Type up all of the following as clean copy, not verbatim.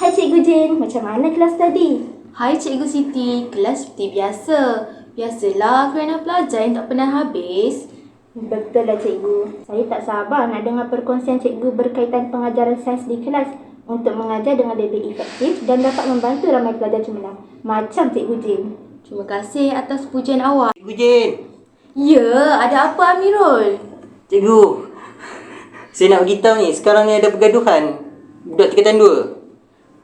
Hai Cikgu Jin, macam mana kelas tadi? Hai Cikgu Siti, kelas seperti biasa. Biasalah kerana pelajar yang tak pernah habis. Betul lah Cikgu. Saya tak sabar nak dengar perkongsian Cikgu berkaitan pengajaran sains di kelas untuk mengajar dengan lebih efektif dan dapat membantu ramai pelajar cemerlang. Macam Cikgu Jin. Terima kasih atas pujian awak. Cikgu Jin. Ya, ada apa Amirul? Cikgu, saya nak beritahu ni, sekarang ni ada pergaduhan budak tingkatan 2.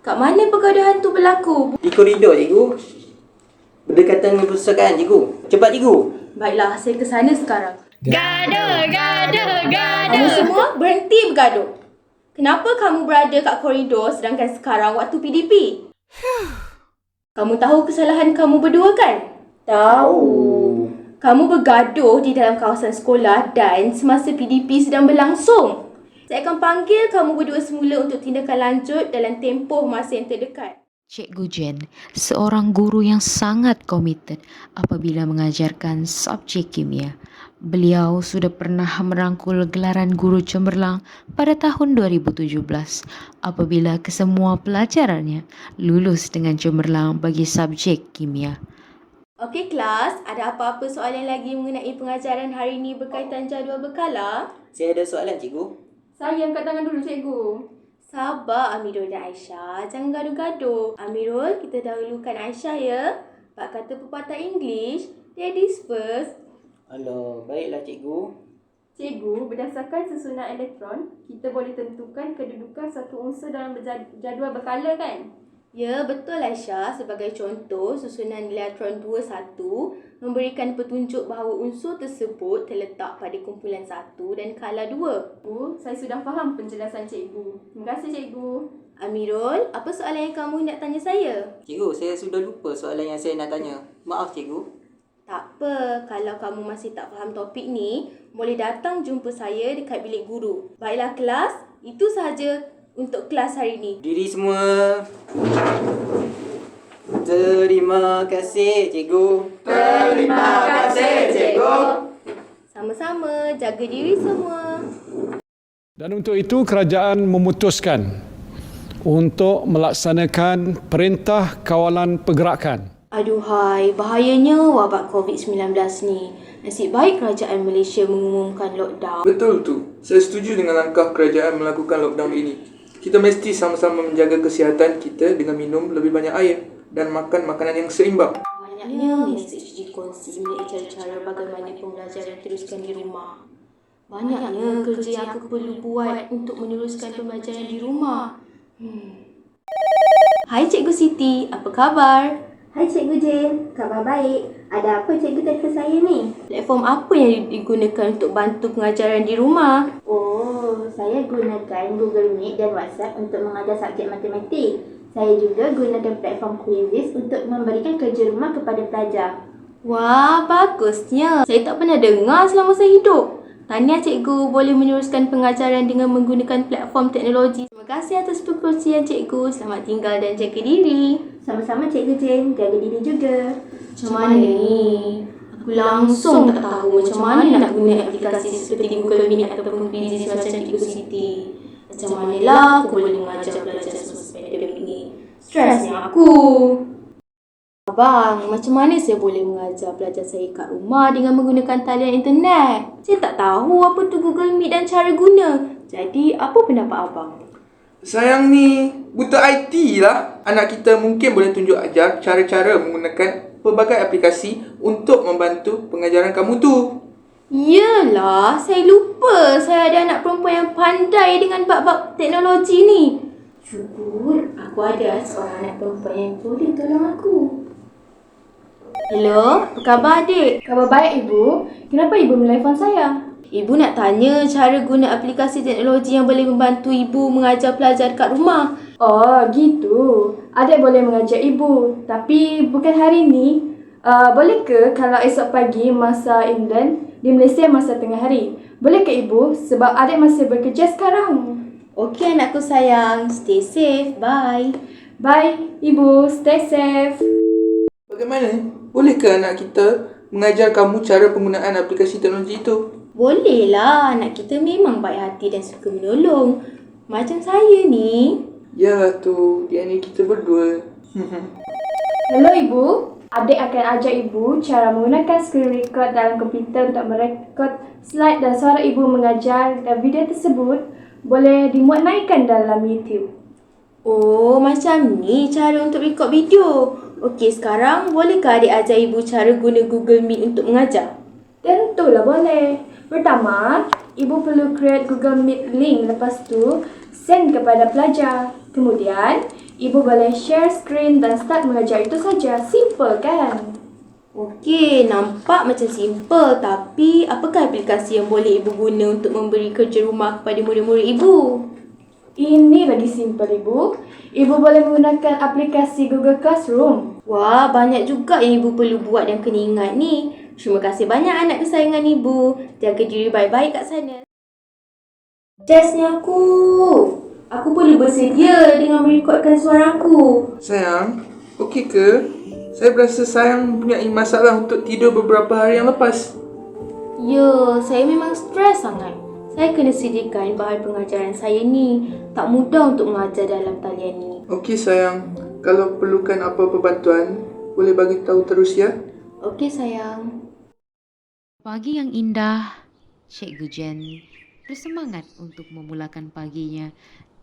Kat mana pergaduhan tu berlaku? Di koridor cikgu. Berdekatan dengan perpustakaan cikgu. Cepat cikgu. Baiklah, saya ke sana sekarang. Gaduh, gaduh, gaduh. Kamu semua berhenti bergaduh. Kenapa kamu berada kat koridor sedangkan sekarang waktu PDP? Kamu tahu kesalahan kamu berdua kan? Tahu. Kamu bergaduh di dalam kawasan sekolah dan semasa PDP sedang berlangsung. Saya akan panggil kamu berdua semula untuk tindakan lanjut dalam tempoh masa yang terdekat. Cikgu Jen, seorang guru yang sangat komited apabila mengajarkan subjek kimia. Beliau sudah pernah merangkul gelaran guru cemerlang pada tahun 2017 apabila kesemua pelajarannya lulus dengan cemerlang bagi subjek kimia. Okey kelas, ada apa-apa soalan lagi mengenai pengajaran hari ini berkaitan jadual berkala? Saya ada soalan cikgu. Saya angkat tangan dulu cikgu. Sabar Amirul dan Aisyah, jangan gaduh-gaduh. Amirul, kita dahulukan Aisyah ya. Bak kata pepatah English, ladies first. Alah, baiklah cikgu. Cikgu, berdasarkan susunan elektron, kita boleh tentukan kedudukan satu unsur dalam jadual berkala kan? Ya, betul Aisyah. Sebagai contoh, susunan elektron 21 memberikan petunjuk bahawa unsur tersebut terletak pada kumpulan 1 dan kala 2. Saya sudah faham penjelasan cikgu. Terima kasih cikgu. Amirul, apa soalan yang kamu nak tanya saya? Cikgu, saya sudah lupa soalan yang saya nak tanya. Maaf cikgu. Tak apa, kalau kamu masih tak faham topik ni, boleh datang jumpa saya dekat bilik guru. Baiklah kelas, itu sahaja untuk kelas hari ini. Diri semua. Terima kasih cikgu. Terima kasih, cikgu. Sama-sama, jaga diri semua. Dan untuk itu kerajaan memutuskan untuk melaksanakan perintah kawalan pergerakan. Aduhai, bahayanya wabak COVID-19 ni. Nasib baik kerajaan Malaysia mengumumkan lockdown. Betul tu. Saya setuju dengan langkah kerajaan melakukan lockdown ini. Kita mesti sama-sama menjaga kesihatan kita dengan minum lebih banyak air dan makan makanan yang seimbang. Banyaknya SHG kongsi mengenai cara-cara bagaimana pembelajaran teruskan di rumah. Banyaknya kerja yang aku perlu buat untuk meneruskan pembelajaran di rumah. Hai Cikgu Siti, apa khabar? Hai Cikgu Jin, khabar baik. Ada apa Cikgu telefon saya ni? Platform apa yang digunakan untuk bantu pengajaran di rumah? Oh, saya gunakan Google Meet dan WhatsApp untuk mengajar subjek matematik. Saya juga gunakan platform Quizizz untuk memberikan kerja rumah kepada pelajar. Wah, bagusnya. Saya tak pernah dengar selama saya hidup. Tahniah cikgu boleh meneruskan pengajaran dengan menggunakan platform teknologi. Terima kasih atas perkongsian cikgu. Selamat tinggal dan jaga diri. Sama-sama Cikgu Jin, jaga diri juga. Macam mana ni? Aku langsung tak tahu macam mana nak guna aplikasi seperti Google Meet ataupun Quizizz macam Cikgu Siti. Macam manalah aku boleh mengajar pelajar semasa pandemik ni. Stresnya aku. Abang, macam mana saya boleh mengajar pelajar saya kat rumah dengan menggunakan talian internet? Saya tak tahu apa tu Google Meet dan cara guna. Jadi, apa pendapat abang? Sayang ni, buta IT lah. Anak kita mungkin boleh tunjuk ajar cara-cara menggunakan pelbagai aplikasi untuk membantu pengajaran kamu tu. Yelah, saya lupa saya ada anak perempuan yang pandai dengan bab-bab teknologi ni. Syukur aku ada seorang anak perempuan yang boleh tolong aku. Hello, apa khabar adik? Khabar baik ibu. Kenapa ibu menelefon saya? Ibu nak tanya cara guna aplikasi teknologi yang boleh membantu ibu mengajar pelajar kat rumah. Oh gitu. Adik boleh mengajar ibu. Tapi bukan hari ni. Boleh ke kalau esok pagi masa England di Malaysia masa tengah hari? Boleh ke ibu? Sebab adik masih bekerja sekarang. Okey anakku sayang. Stay safe. Bye. Bye ibu. Stay safe. Bagaimana? Bolehkah anak kita mengajar kamu cara penggunaan aplikasi teknologi itu? Bolehlah. Anak kita memang baik hati dan suka menolong. Macam saya ni. Yalah tu, DNA kita berdua. Hello Ibu, adik akan ajar Ibu cara menggunakan screen record dalam komputer untuk merekod slide dan suara Ibu mengajar, dan video tersebut boleh dimuat naikkan dalam YouTube. Oh, macam ni cara untuk record video. Okey, sekarang bolehkah adik ajar Ibu cara guna Google Meet untuk mengajar? Tentulah boleh. Pertama, Ibu perlu create Google Meet link, lepas tu send kepada pelajar. Kemudian, Ibu boleh share screen dan start mengajar, itu saja. Simple kan? Okey, nampak macam simple, tapi apakah aplikasi yang boleh Ibu guna untuk memberi kerja rumah kepada murid-murid Ibu? Ini lagi simple Ibu. Ibu boleh menggunakan aplikasi Google Classroom. Wah, banyak juga yang Ibu perlu buat dan kena ingat ni. Terima kasih banyak anak kesayangan Ibu. Jaga diri baik-baik kat sana. Test ni aku. Aku boleh bersedia dengan merekodkan suara aku. Sayang, okey ke? Saya berasa sayang punya masalah untuk tidur beberapa hari yang lepas. Ya, saya memang stres sangat. Saya kena sediakan bahan pengajaran saya ni. Tak mudah untuk mengajar dalam talian ni. Okey sayang, kalau perlukan apa-apa bantuan, boleh bagi tahu terus ya. Okey sayang. Pagi yang indah, Cikgu Jen bersemangat untuk memulakan paginya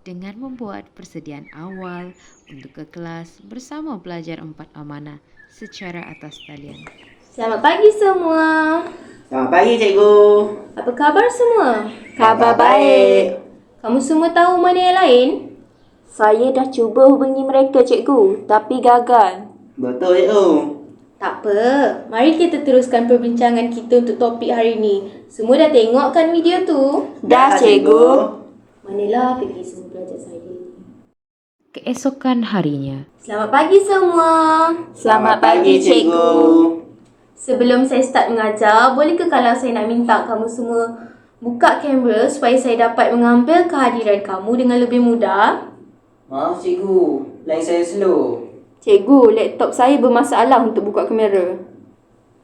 dengan membuat persediaan awal untuk ke kelas bersama pelajar 4 amanah secara atas talian. Selamat pagi semua. Selamat pagi, Cikgu. Apa khabar semua? Khabar baik. Kamu semua tahu mana yang lain? Saya dah cuba hubungi mereka, cikgu, tapi gagal. Betul, Cikgu. Tak apa. Mari kita teruskan perbincangan kita untuk topik hari ni. Semua dah tengok kan video tu? Dah, cikgu. Manalah pergi semua pelajar saya. Keesokan harinya, Selamat pagi semua. Selamat pagi, cikgu. Sebelum saya start mengajar, bolehkah kalau saya nak minta kamu semua buka kamera supaya saya dapat mengambil kehadiran kamu dengan lebih mudah? Maaf, Cikgu. Line saya slow. Cikgu, laptop saya bermasalah untuk buka kamera.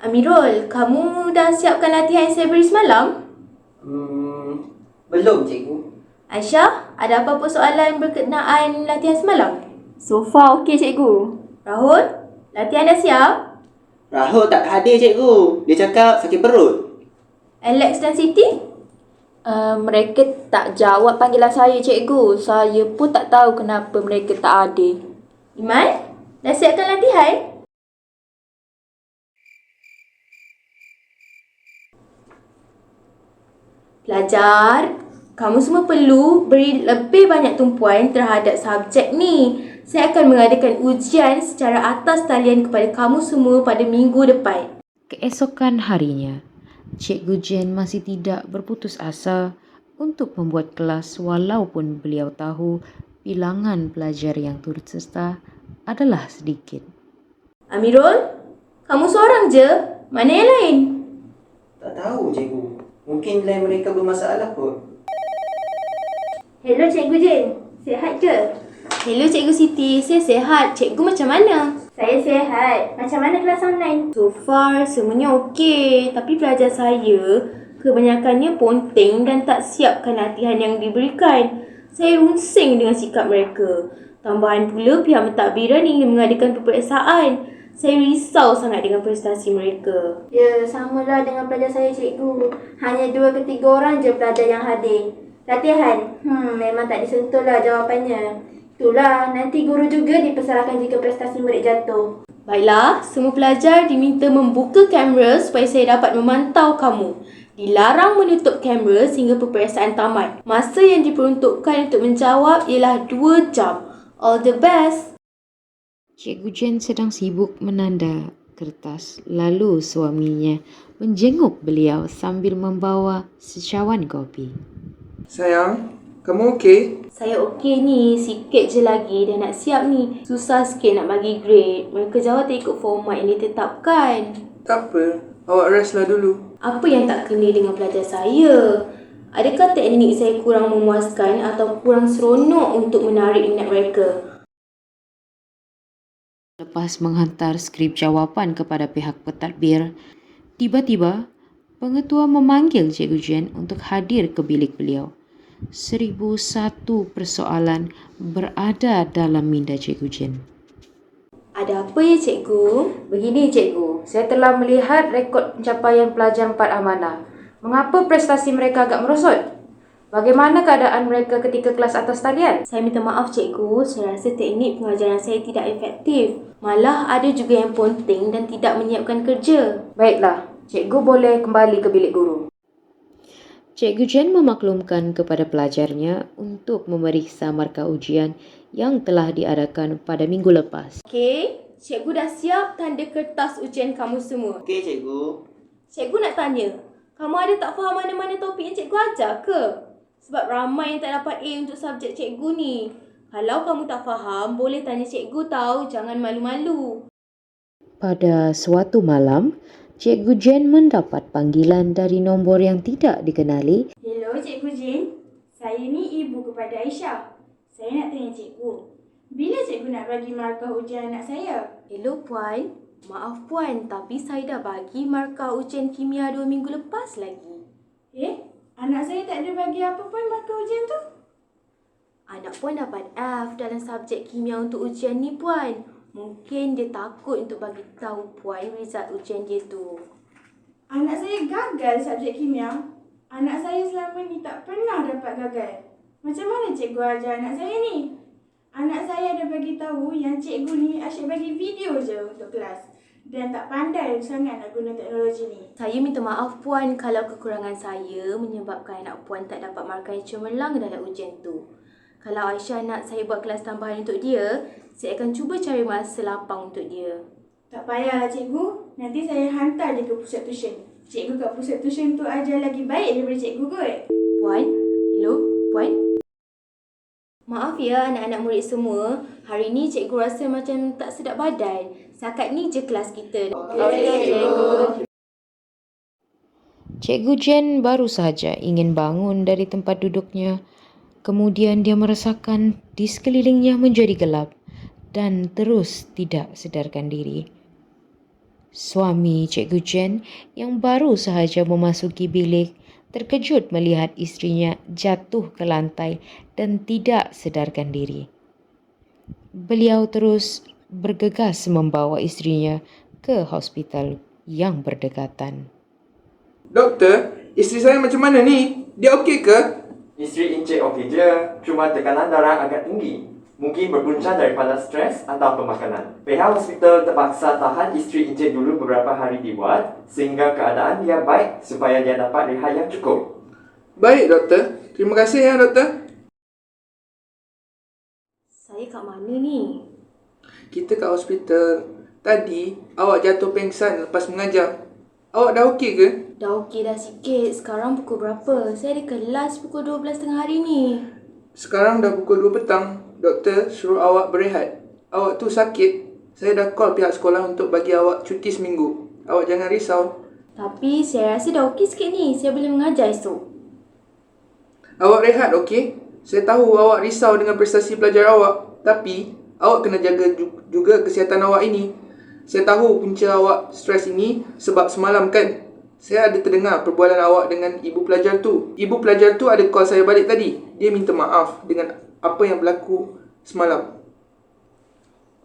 Amirul, kamu dah siapkan latihan yang saya beri semalam? Belum, Cikgu. Aisyah, ada apa-apa soalan berkenaan latihan semalam? So far, okey, cikgu. Rahul, latihan dah siap? Rahul tak hadir, Cikgu. Dia cakap sakit perut. Alex dan Siti? Mereka tak jawab panggilan saya, cikgu. Saya pun tak tahu kenapa mereka tak hadir. Iman, dah siapkan latihan? Pelajar, kamu semua perlu beri lebih banyak tumpuan terhadap subjek ni. Saya akan mengadakan ujian secara atas talian kepada kamu semua pada minggu depan. keesokan harinya, Cikgu Jen masih tidak berputus asa untuk membuat kelas walaupun beliau tahu bilangan pelajar yang turut serta adalah sedikit. Amirul, kamu seorang je. Mana yang lain? Tak tahu, Cikgu. Mungkin line mereka bermasalah kot. Hello, Cikgu Jen. Sihat ke? Hello Cikgu Siti, saya sihat. Cikgu macam mana? Saya sihat. Macam mana kelas online? So far, semuanya okey. Tapi pelajar saya, kebanyakannya ponteng dan tak siapkan latihan yang diberikan. Saya runsing dengan sikap mereka. Tambahan pula, pihak mentadbiran ingin mengadakan peperiksaan. Saya risau sangat dengan prestasi mereka. Ya, samalah dengan pelajar saya, cikgu. Hanya 2 ke 3 orang je pelajar yang hadir. Latihan? Memang tak disentuh lah jawapannya. Itulah, nanti guru juga dipersalahkan jika prestasi murid jatuh. Baiklah, semua pelajar diminta membuka kamera supaya saya dapat memantau kamu. Dilarang menutup kamera sehingga peperiksaan tamat. Masa yang diperuntukkan untuk menjawab ialah 2 jam. All the best. Cikgu Jen sedang sibuk menanda kertas, lalu suaminya menjenguk beliau sambil membawa secawan kopi. Sayang, kamu okey? Saya okey ni, sikit je lagi dah nak siap ni. Susah sikit nak bagi grade. Mereka jawab tak ikut format yang ditetapkan. Tak apa, awak restlah dulu. Apa yang tak kena dengan pelajar saya? Adakah teknik saya kurang memuaskan atau kurang seronok untuk menarik minat mereka? Lepas menghantar skrip jawapan kepada pihak pentadbir, tiba-tiba pengetua memanggil Cikgu Jen untuk hadir ke bilik beliau. 1001 persoalan berada dalam minda Cikgu Jen. Ada apa ya cikgu? Begini cikgu, saya telah melihat rekod pencapaian pelajar 4 amanah. Mengapa prestasi mereka agak merosot? Bagaimana keadaan mereka ketika kelas atas talian? Saya minta maaf cikgu, saya rasa teknik pengajaran saya tidak efektif. Malah ada juga yang ponteng dan tidak menyiapkan kerja. Baiklah, cikgu boleh kembali ke bilik guru. Cikgu Jen memaklumkan kepada pelajarnya untuk memeriksa markah ujian yang telah diadakan pada minggu lepas. Okey, cikgu dah siap tanda kertas ujian kamu semua. Okey, cikgu. Cikgu nak tanya, kamu ada tak faham mana-mana topik yang cikgu ajar ke? Sebab ramai yang tak dapat A untuk subjek cikgu ni. Kalau kamu tak faham, boleh tanya cikgu tahu, jangan malu-malu. Pada suatu malam, Cikgu Jen mendapat panggilan dari nombor yang tidak dikenali. Hello Cikgu Jin, saya ni ibu kepada Aisyah. Saya nak tanya cikgu, bila cikgu nak bagi markah ujian anak saya? Hello Puan, maaf Puan, tapi saya dah bagi markah ujian kimia 2 minggu lepas lagi. Anak saya tak ada bagi apa pun markah ujian tu. Anak Puan dapat F dalam subjek kimia untuk ujian ni Puan. Mungkin dia takut untuk bagi tahu Puan result ujian dia tu. Anak saya gagal subjek kimia. Anak saya selama ni tak pernah dapat gagal. Macam mana cikgu ajar anak saya ni? Anak saya ada bagi tahu yang cikgu ni asyik bagi video je untuk kelas. Dan tak pandai sangat nak guna teknologi ni. Saya minta maaf Puan kalau kekurangan saya menyebabkan anak Puan tak dapat markah yang cemerlang dalam ujian tu. Kalau Aisyah nak saya buat kelas tambahan untuk dia, saya akan cuba cari masa lapang untuk dia. Tak payahlah cikgu. Nanti saya hantar dia ke pusat tuition. Cikgu kat pusat tuition tu ajar lagi baik daripada cikgu kot. Puan? Hello? Puan? Maaf ya anak-anak murid semua. Hari ni cikgu rasa macam tak sedap badan. Setakat ni je kelas kita. Okey, cikgu. Cikgu Jen baru sahaja ingin bangun dari tempat duduknya. Kemudian dia merasakan di sekelilingnya menjadi gelap dan terus tidak sedarkan diri. Suami Cikgu Jen yang baru sahaja memasuki bilik terkejut melihat isterinya jatuh ke lantai dan tidak sedarkan diri. Beliau terus bergegas membawa isterinya ke hospital yang berdekatan. Doktor, isteri saya macam mana ni? Dia okey ke? Isteri Encik okey je, cuma tekanan darah agak tinggi. Mungkin berpunca daripada stres atau pemakanan. Pihak hospital terpaksa tahan isteri Encik dulu beberapa hari di ward sehingga keadaan dia baik supaya dia dapat rehat yang cukup. Baik doktor, terima kasih ya doktor. Saya kat mana ni? Kita kat hospital. Tadi awak jatuh pengsan lepas mengajar. Awak dah okey ke? Dah okey dah sikit. Sekarang pukul berapa? Saya ada kelas pukul 12 tengah hari ni. Sekarang dah pukul 2 petang. Doktor suruh awak berehat. Awak tu sakit. Saya dah call pihak sekolah untuk bagi awak cuti seminggu. Awak jangan risau. Tapi saya rasa dah okey sikit ni. Saya boleh mengajar esok. Awak rehat okey? Saya tahu awak risau dengan prestasi pelajar awak. Tapi awak kena jaga juga kesihatan awak ini. Saya tahu punca awak stres ini sebab semalam kan? Saya ada terdengar perbualan awak dengan ibu pelajar tu. Ibu pelajar tu ada call saya balik tadi. Dia minta maaf dengan apa yang berlaku semalam.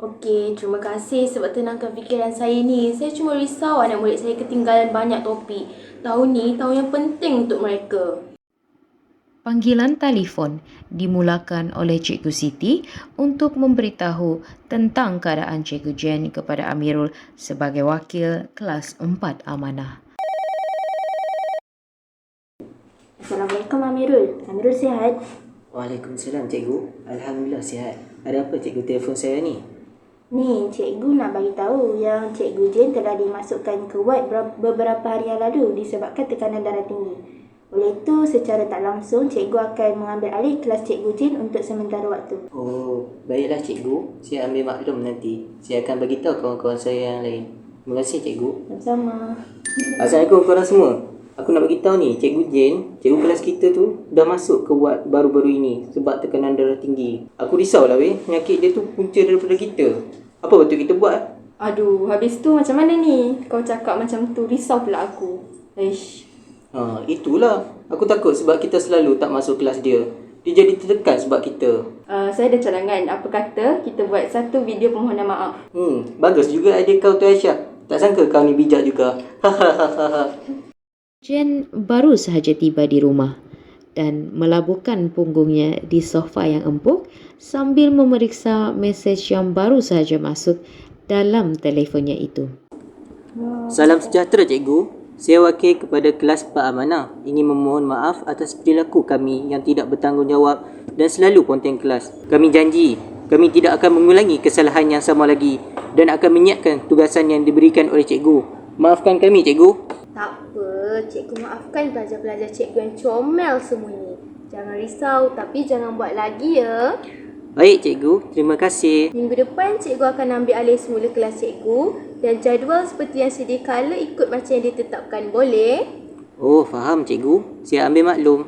Okey, terima kasih sebab tenangkan fikiran saya ni. Saya cuma risau anak murid saya ketinggalan banyak topik. Tahun ni tahun yang penting untuk mereka. Panggilan telefon dimulakan oleh Cikgu Siti untuk memberitahu tentang keadaan Cikgu Jen kepada Amirul sebagai wakil kelas 4 amanah. Assalamualaikum Amirul. Amirul sihat? Waalaikumsalam cikgu. Alhamdulillah sihat. Ada apa cikgu telefon saya ni? Ni, cikgu nak bagi tahu yang Cikgu Jen telah dimasukkan ke ward beberapa hari yang lalu disebabkan tekanan darah tinggi. Oleh itu, secara tak langsung, cikgu akan mengambil alih kelas Cikgu Jen untuk sementara waktu. Oh, baiklah cikgu. Saya ambil maklum nanti. Saya akan beritahu kawan-kawan saya yang lain. Terima kasih cikgu. Sama-sama. Assalamualaikum korang semua. Aku nak beritahu ni, Cikgu Jen, cikgu kelas kita tu dah masuk ke ward baru-baru ini sebab tekanan darah tinggi. Aku risau lah weh, penyakit dia tu punca daripada kita. Apa betul kita buat? Aduh, habis tu macam mana ni? Kau cakap macam tu, risau pula aku. Ish. Itulah. Aku takut sebab kita selalu tak masuk kelas dia. Dia jadi tertekan sebab kita. Saya ada cadangan. Apa kata kita buat satu video permohonan maaf? Bagus juga idea kau tu, Aisyah. Tak sangka kau ni bijak juga. Jen baru sahaja tiba di rumah dan melabuhkan punggungnya di sofa yang empuk sambil memeriksa mesej yang baru sahaja masuk dalam telefonnya itu. Salam sejahtera, cikgu. Saya wakil kepada kelas Pak Amanah ingin memohon maaf atas perilaku kami yang tidak bertanggungjawab dan selalu ponteng kelas. Kami janji, kami tidak akan mengulangi kesalahan yang sama lagi dan akan menyiapkan tugasan yang diberikan oleh cikgu. Maafkan kami, cikgu. Tak apa, cikgu maafkan pelajar-pelajar cikgu yang comel semua ni. Jangan risau, tapi jangan buat lagi ya. Baik, cikgu. Terima kasih. Minggu depan, cikgu akan ambil alih semula kelas cikgu dan jadual seperti yang sedia kala ikut macam yang ditetapkan. Boleh? Oh, faham, cikgu. Saya ambil maklum.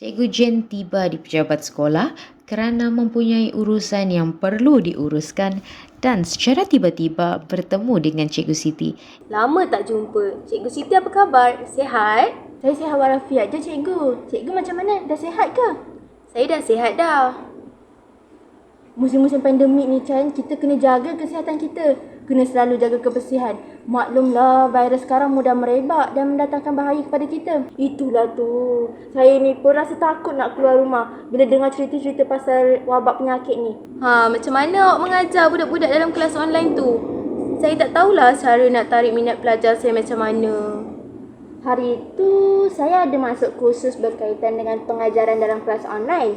Cikgu Jen tiba di pejabat sekolah kerana mempunyai urusan yang perlu diuruskan dan secara tiba-tiba bertemu dengan Cikgu Siti. Lama tak jumpa. Cikgu Siti apa khabar? Sihat? Saya sihat walafiat je cikgu. Cikgu macam mana? Dah sihat ke? Saya dah sihat dah. Musim-musim pandemik ni Chan, kita kena jaga kesihatan kita. Kena selalu jaga kebersihan. Maklumlah, virus sekarang mudah merebak dan mendatangkan bahaya kepada kita. Itulah tu. Saya ni pun rasa takut nak keluar rumah bila dengar cerita-cerita pasal wabak penyakit ni. Macam mana awak mengajar budak-budak dalam kelas online tu? Saya tak tahulah cara nak tarik minat pelajar saya macam mana. Hari itu, saya ada masuk kursus berkaitan dengan pengajaran dalam kelas online.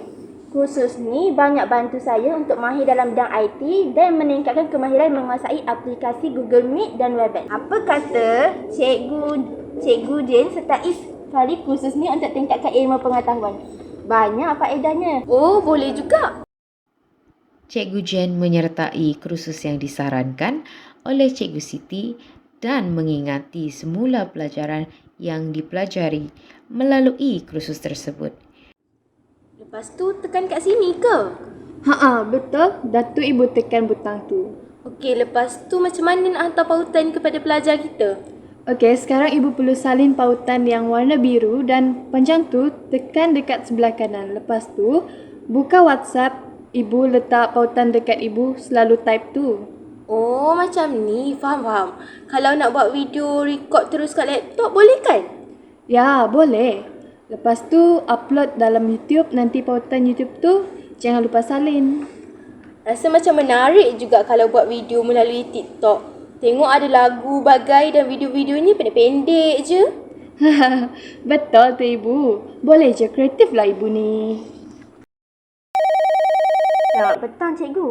Kursus ni banyak bantu saya untuk mahir dalam bidang IT dan meningkatkan kemahiran menguasai aplikasi Google Meet dan Webex. Apa kata Cikgu Jen sertai sekali kursus ni untuk tingkatkan ilmu pengetahuan? Banyak faedahnya. Oh, boleh juga. Cikgu Jen menyertai kursus yang disarankan oleh Cikgu Siti dan mengingati semula pelajaran yang dipelajari melalui kursus tersebut. Lepas tu tekan kat sini ke? Betul. Datuk Ibu tekan butang tu. Okey, lepas tu macam mana nak hantar pautan kepada pelajar kita? Okey, sekarang Ibu perlu salin pautan yang warna biru dan panjang tu tekan dekat sebelah kanan. Lepas tu, buka WhatsApp, Ibu letak pautan dekat Ibu, selalu type tu. Oh, macam ni. Faham. Kalau nak buat video record terus kat laptop, boleh kan? Ya, boleh. Lepas tu, upload dalam YouTube, nanti pautan YouTube tu jangan lupa salin. Rasa macam menarik juga kalau buat video melalui TikTok. Tengok ada lagu, bagai dan video-videonya pendek-pendek je. Betul tu Ibu. Boleh je, kreatif lah Ibu ni. Selamat petang cikgu.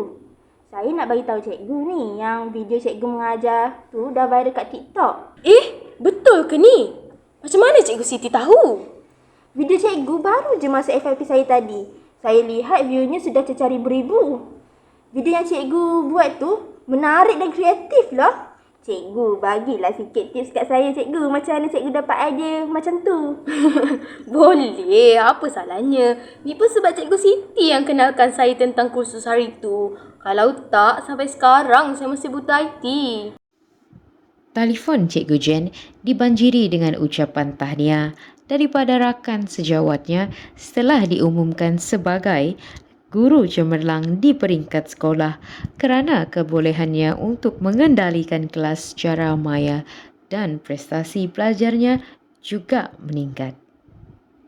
Saya nak bagi tahu cikgu ni yang video cikgu mengajar tu dah viral kat TikTok. Betul ke ni? Macam mana Cikgu Siti tahu? Video cikgu baru je masuk FYP saya tadi. Saya lihat view-nya sudah tercari beribu. Video yang cikgu buat tu menarik dan kreatif lah. Cikgu, bagilah sikit tips kat saya cikgu. Macam mana cikgu dapat idea macam tu? Boleh, apa salahnya? Ni pun sebab Cikgu Siti yang kenalkan saya tentang kursus hari tu. Kalau tak, sampai sekarang saya masih buta IT. Telefon Cikgu Jen dibanjiri dengan ucapan tahniah daripada rakan sejawatnya setelah diumumkan sebagai guru cemerlang di peringkat sekolah kerana kebolehannya untuk mengendalikan kelas secara maya dan prestasi pelajarnya juga meningkat.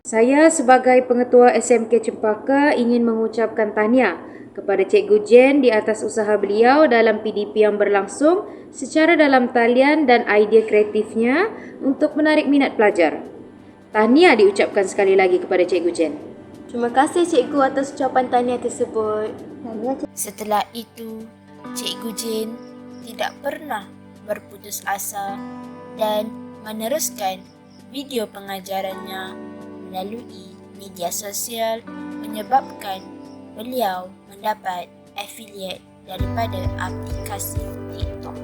Saya sebagai pengetua SMK Cempaka ingin mengucapkan tahniah kepada Cikgu Jen di atas usaha beliau dalam PDP yang berlangsung secara dalam talian dan idea kreatifnya untuk menarik minat pelajar. Tahniah diucapkan sekali lagi kepada Cikgu Jen. Terima kasih Cikgu atas ucapan tahniah tersebut. Setelah itu, Cikgu Jen tidak pernah berputus asa dan meneruskan video pengajarannya melalui media sosial menyebabkan beliau mendapat affiliate daripada aplikasi TikTok.